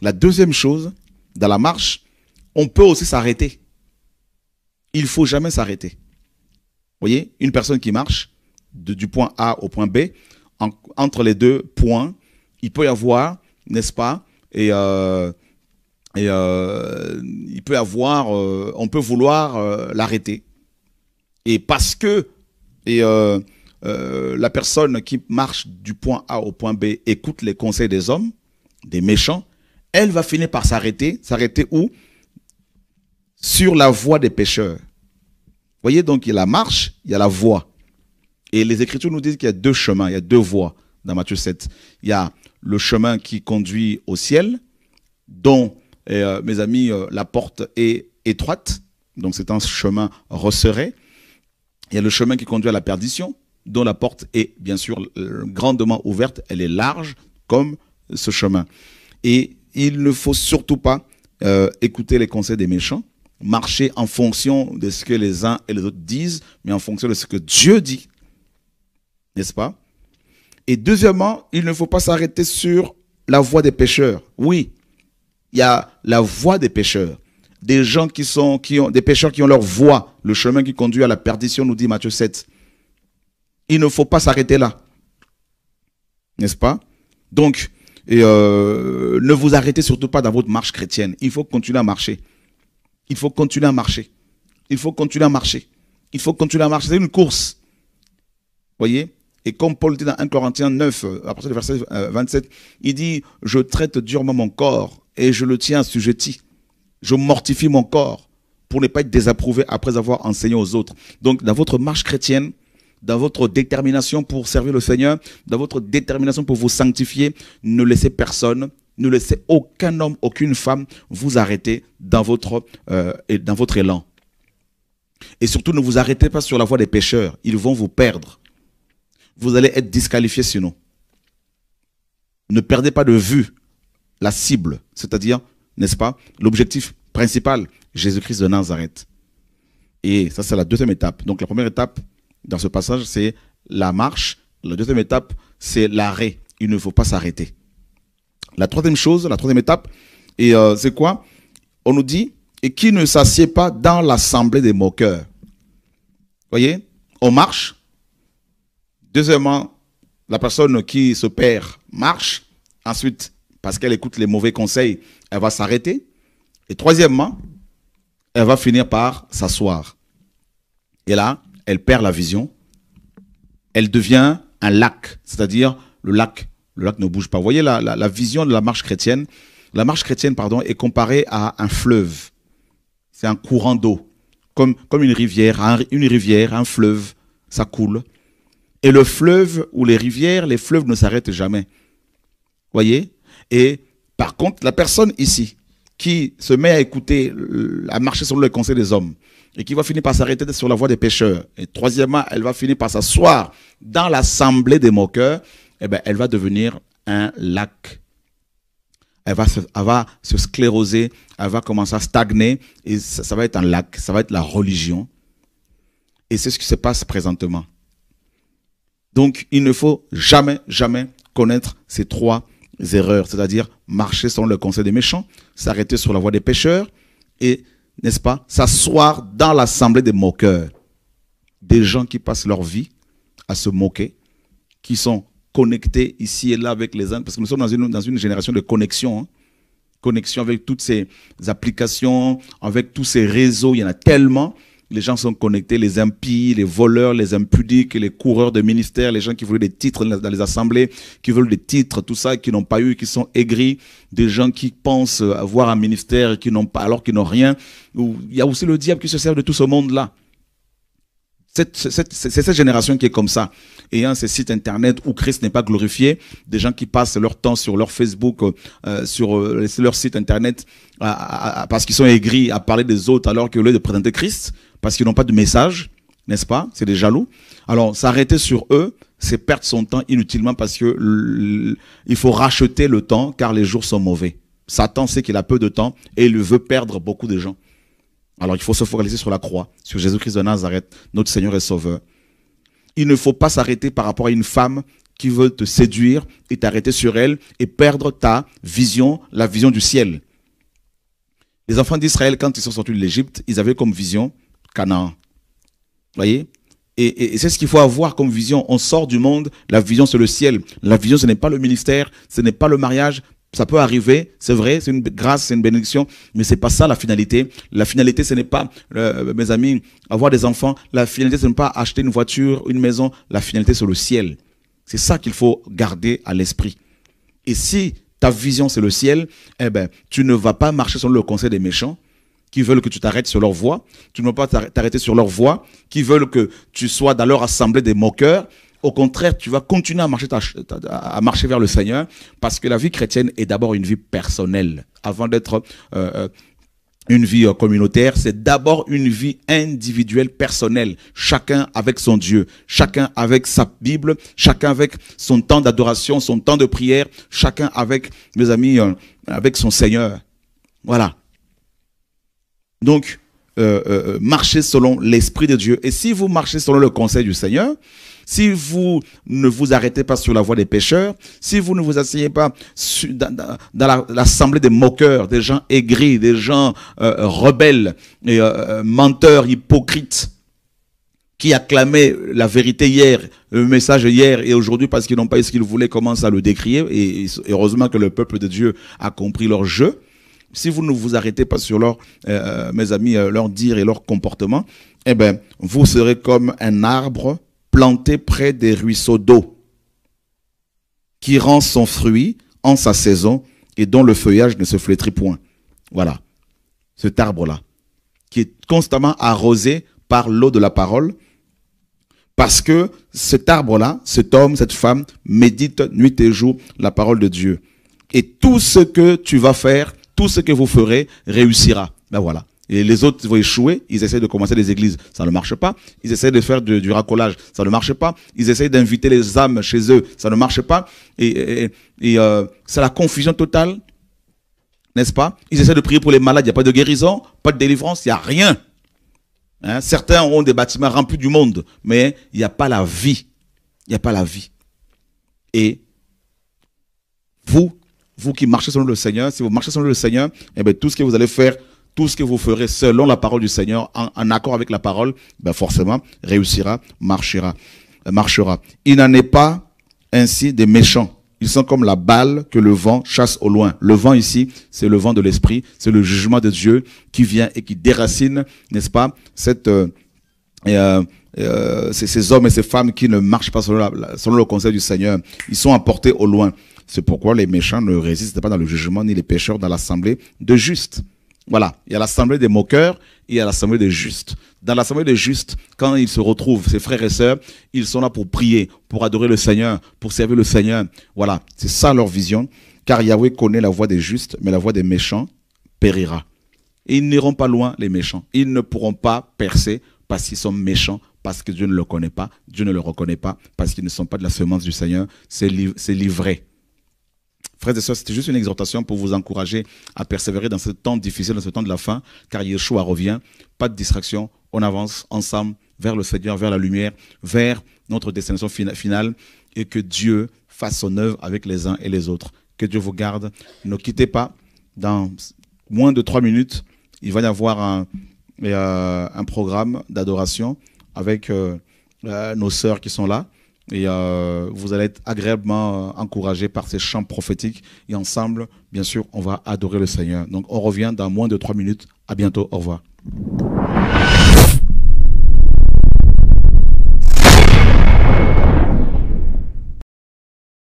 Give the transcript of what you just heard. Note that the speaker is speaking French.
La deuxième chose, dans la marche, on peut aussi s'arrêter. Il ne faut jamais s'arrêter. Vous voyez, une personne qui marche du point A au point B, entre les deux points, il peut y avoir, n'est-ce pas, il peut y avoir, on peut vouloir l'arrêter. Et parce que la personne qui marche du point A au point B écoute les conseils des hommes, des méchants, elle va finir par s'arrêter. S'arrêter où? Sur la voie des pécheurs. Vous voyez, donc il y a la marche, il y a la voie. Et les Écritures nous disent qu'il y a deux chemins, il y a deux voies dans Matthieu 7. Il y a le chemin qui conduit au ciel, dont, mes amis, la porte est étroite. Donc c'est un chemin resserré. Il y a le chemin qui conduit à la perdition, dont la porte est bien sûr grandement ouverte. Elle est large comme ce chemin. Et il ne faut surtout pas écouter les conseils des méchants, marcher en fonction de ce que les uns et les autres disent, mais en fonction de ce que Dieu dit. N'est-ce pas? Et deuxièmement, il ne faut pas s'arrêter sur la voie des pécheurs. Oui, il y a la voie des pécheurs. Des gens des pécheurs qui ont leur voie, le chemin qui conduit à la perdition, nous dit Matthieu 7. Il ne faut pas s'arrêter là. N'est-ce pas? Donc, ne vous arrêtez surtout pas dans votre marche chrétienne. Il faut continuer à marcher. Il faut continuer à marcher. Il faut continuer à marcher. Il faut continuer à marcher. C'est une course. Vous voyez? Et comme Paul dit dans 1 Corinthiens 9, à partir du verset 27, il dit « Je traite durement mon corps et je le tiens assujetti. Je mortifie mon corps pour ne pas être désapprouvé après avoir enseigné aux autres. » Donc, dans votre marche chrétienne, dans votre détermination pour servir le Seigneur, dans votre détermination pour vous sanctifier, ne laissez personne, ne laissez aucun homme, aucune femme vous arrêter dans votre élan. Et surtout, ne vous arrêtez pas sur la voie des pécheurs. Ils vont vous perdre. Vous allez être disqualifié sinon. Ne perdez pas de vue la cible, c'est-à-dire, n'est-ce pas, l'objectif principal, Jésus-Christ de Nazareth. Et ça, c'est la deuxième étape. Donc, la première étape dans ce passage, c'est la marche. La deuxième étape, c'est l'arrêt. Il ne faut pas s'arrêter. La troisième chose, la troisième étape, c'est quoi? On nous dit, et qui ne s'assied pas dans l'assemblée des moqueurs. Vous voyez, on marche. Deuxièmement, la personne qui se perd marche. Ensuite, parce qu'elle écoute les mauvais conseils, elle va s'arrêter. Et troisièmement, elle va finir par s'asseoir. Et là, elle perd la vision. Elle devient un lac, c'est-à-dire le lac ne bouge pas. Vous voyez la vision de la marche chrétienne. La marche chrétienne, pardon, est comparée à un fleuve. C'est un courant d'eau, comme une rivière, un fleuve, ça coule. Et le fleuve ou les rivières, les fleuves ne s'arrêtent jamais. Vous voyez? Et par contre, la personne ici, qui se met à écouter, à marcher selon le conseil des hommes, et qui va finir par s'arrêter sur la voie des pécheurs, et troisièmement, elle va finir par s'asseoir dans l'assemblée des moqueurs, eh bien, elle va devenir un lac. Elle va se scléroser, elle va commencer à stagner, et ça va être un lac, ça va être la religion. Et c'est ce qui se passe présentement. Donc, il ne faut jamais, jamais connaître ces trois erreurs, c'est-à-dire marcher selon le conseil des méchants, s'arrêter sur la voie des pécheurs et, n'est-ce pas, s'asseoir dans l'assemblée des moqueurs. Des gens qui passent leur vie à se moquer, qui sont connectés ici et là avec les uns, parce que nous sommes dans une génération de connexion, hein. Connexion avec toutes ces applications, avec tous ces réseaux, il y en a tellement. Les gens sont connectés, les impies, les voleurs, les impudiques, les coureurs de ministères, les gens qui veulent des titres dans les assemblées, qui veulent des titres, tout ça, qui n'ont pas eu, qui sont aigris, des gens qui pensent avoir un ministère et qui n'ont pas, alors qu'ils n'ont rien. Il y a aussi le diable qui se sert de tout ce monde-là. C'est cette génération qui est comme ça. Ayant ces sites internet où Christ n'est pas glorifié, des gens qui passent leur temps sur leur Facebook, sur leur site internet, parce qu'ils sont aigris à parler des autres alors qu'au lieu de présenter Christ, parce qu'ils n'ont pas de message, n'est-ce pas? C'est des jaloux. Alors, s'arrêter sur eux, c'est perdre son temps inutilement parce que il faut racheter le temps car les jours sont mauvais. Satan sait qu'il a peu de temps et il veut perdre beaucoup de gens. Alors, il faut se focaliser sur la croix, sur Jésus-Christ de Nazareth, notre Seigneur et Sauveur. Il ne faut pas s'arrêter par rapport à une femme qui veulent te séduire et t'arrêter sur elles et perdre ta vision, la vision du ciel. Les enfants d'Israël, quand ils sont sortis de l'Égypte, ils avaient comme vision Canaan. Vous voyez? Et c'est ce qu'il faut avoir comme vision. On sort du monde, la vision c'est le ciel. La vision ce n'est pas le ministère, ce n'est pas le mariage. Ça peut arriver, c'est vrai, c'est une grâce, c'est une bénédiction, mais c'est pas ça la finalité. La finalité ce n'est pas, mes amis, avoir des enfants. La finalité ce n'est pas acheter une voiture, une maison. La finalité c'est le ciel. C'est ça qu'il faut garder à l'esprit. Et si ta vision c'est le ciel, eh ben, tu ne vas pas marcher selon le conseil des méchants qui veulent que tu t'arrêtes sur leur voie. Tu ne vas pas t'arrêter sur leur voie, qui veulent que tu sois dans leur assemblée des moqueurs. Au contraire, tu vas continuer à marcher vers le Seigneur parce que la vie chrétienne est d'abord une vie personnelle. Avant d'être une vie communautaire, c'est d'abord une vie individuelle, personnelle. Chacun avec son Dieu, chacun avec sa Bible, chacun avec son temps d'adoration, son temps de prière, chacun avec, mes amis, avec son Seigneur. Voilà. Donc, marchez selon l'Esprit de Dieu. Et si vous marchez selon le conseil du Seigneur, si vous ne vous arrêtez pas sur la voie des pécheurs, si vous ne vous asseyez pas dans l'assemblée des moqueurs, des gens aigris, des gens rebelles, et, menteurs, hypocrites, qui acclamaient la vérité hier, le message hier, et aujourd'hui, parce qu'ils n'ont pas eu ce qu'ils voulaient, commencent à le décrier, et heureusement que le peuple de Dieu a compris leur jeu. Si vous ne vous arrêtez pas sur leur, mes amis, leur dire et leur comportement, eh ben, vous serez comme un arbre planté près des ruisseaux d'eau, qui rend son fruit en sa saison et dont le feuillage ne se flétrit point. Voilà, cet arbre-là, qui est constamment arrosé par l'eau de la parole, parce que cet arbre-là, cet homme, cette femme, médite nuit et jour la parole de Dieu. Et tout ce que tu vas faire, tout ce que vous ferez réussira. Ben voilà. Et les autres vont échouer, ils essaient de commencer des églises, ça ne marche pas. Ils essaient de faire du racolage, ça ne marche pas. Ils essaient d'inviter les âmes chez eux, ça ne marche pas. Et c'est la confusion totale, n'est-ce pas? Ils essaient de prier pour les malades, il n'y a pas de guérison, pas de délivrance, il n'y a rien. Hein? Certains ont des bâtiments remplis du monde, mais il n'y a pas la vie. Il n'y a pas la vie. Et vous qui marchez selon le Seigneur, si vous marchez selon le Seigneur, eh bien, tout ce que vous allez faire, tout ce que vous ferez selon la parole du Seigneur, en accord avec la parole, ben forcément, réussira, marchera. Il n'en est pas ainsi des méchants. Ils sont comme la balle que le vent chasse au loin. Le vent ici, c'est le vent de l'esprit, c'est le jugement de Dieu qui vient et qui déracine, n'est-ce pas, ces hommes et ces femmes qui ne marchent pas selon le conseil du Seigneur. Ils sont emportés au loin. C'est pourquoi les méchants ne résistent pas dans le jugement, ni les pécheurs dans l'assemblée de justes. Voilà, il y a l'assemblée des moqueurs et il y a l'assemblée des justes. Dans l'assemblée des justes, quand ils se retrouvent, ces frères et sœurs, ils sont là pour prier, pour adorer le Seigneur, pour servir le Seigneur. Voilà, c'est ça leur vision. Car Yahweh connaît la voie des justes, mais la voie des méchants périra. Et ils n'iront pas loin, les méchants. Ils ne pourront pas percer parce qu'ils sont méchants, parce que Dieu ne le connaît pas, Dieu ne le reconnaît pas, parce qu'ils ne sont pas de la semence du Seigneur. C'est livré. Frères et sœurs, c'était juste une exhortation pour vous encourager à persévérer dans ce temps difficile, dans ce temps de la fin, car Yeshua revient. Pas de distraction, on avance ensemble vers le Seigneur, vers la lumière, vers notre destination finale, et que Dieu fasse son œuvre avec les uns et les autres. Que Dieu vous garde. Ne quittez pas. Dans moins de 3 minutes, il va y avoir un programme d'adoration avec nos sœurs qui sont là. Et vous allez être agréablement encouragés par ces chants prophétiques. Et ensemble, bien sûr, on va adorer le Seigneur. Donc, on revient dans moins de 3 minutes. À bientôt. Au revoir.